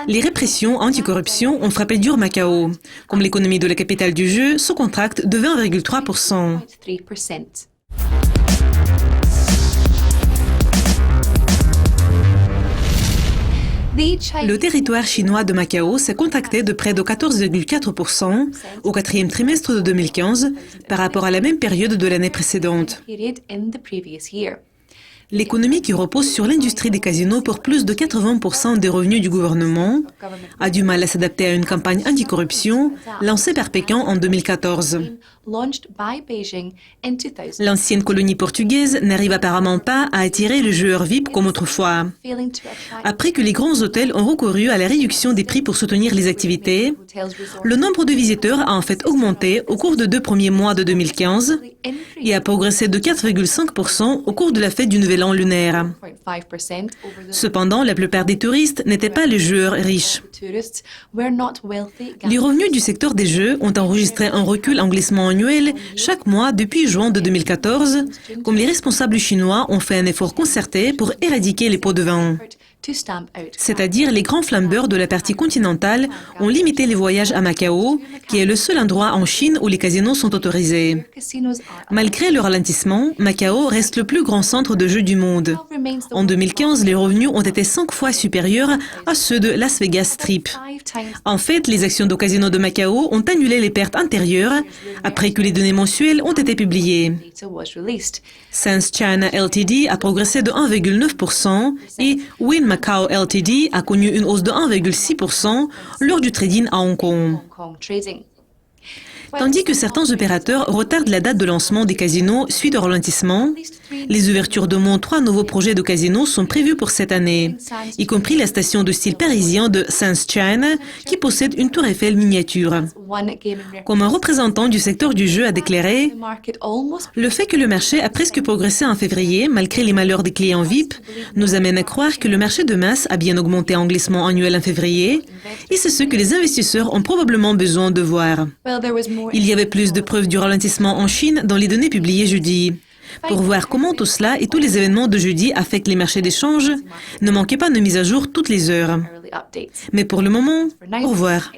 Les répressions anticorruption ont frappé dur Macao. Comme l'économie de la capitale du jeu se contracte de 20,3%. Le territoire chinois de Macao s'est contracté de près de 14,4% au quatrième trimestre de 2015 par rapport à la même période de l'année précédente. L'économie qui repose sur l'industrie des casinos pour plus de 80% des revenus du gouvernement a du mal à s'adapter à une campagne anticorruption lancée par Pékin en 2014. L'ancienne colonie portugaise n'arrive apparemment pas à attirer les joueurs VIP comme autrefois. Après que les grands hôtels ont recouru à la réduction des prix pour soutenir les activités, le nombre de visiteurs a en fait augmenté au cours des 2 premiers mois de 2015 et a progressé de 4,5% au cours de la fête du Nouvel An lunaire. Cependant, la plupart des touristes n'étaient pas les joueurs riches. Les revenus du secteur des jeux ont enregistré un recul en glissement annuel chaque mois depuis juin de 2014, comme les responsables chinois ont fait un effort concerté pour éradiquer les pots de vin. C'est-à-dire les grands flambeurs de la partie continentale ont limité les voyages à Macao, qui est le seul endroit en Chine où les casinos sont autorisés. Malgré le ralentissement, Macao reste le plus grand centre de jeux du monde. En 2015, les revenus ont été 5 fois supérieurs à ceux de Las Vegas Strip. En fait, les actions de casinos de Macao ont annulé les pertes antérieures après que les données mensuelles ont été publiées. Sands China Ltd a progressé de 1,9% et Wynn Macau Ltd a connu une hausse de 1,6% lors du trading à Hong Kong. Tandis que certains opérateurs retardent la date de lancement des casinos suite au ralentissement, les ouvertures de moins 3 nouveaux projets de casinos sont prévues pour cette année, y compris la station de style parisien de Sands China, qui possède une tour Eiffel miniature. Comme un représentant du secteur du jeu a déclaré, le fait que le marché a presque progressé en février, malgré les malheurs des clients VIP, nous amène à croire que le marché de masse a bien augmenté en glissement annuel en février, et c'est ce que les investisseurs ont probablement besoin de voir. Il y avait plus de preuves du ralentissement en Chine dans les données publiées jeudi. Pour voir comment tout cela et tous les événements de jeudi affectent les marchés d'échange, ne manquez pas de mise à jour toutes les heures. Mais pour le moment, au revoir.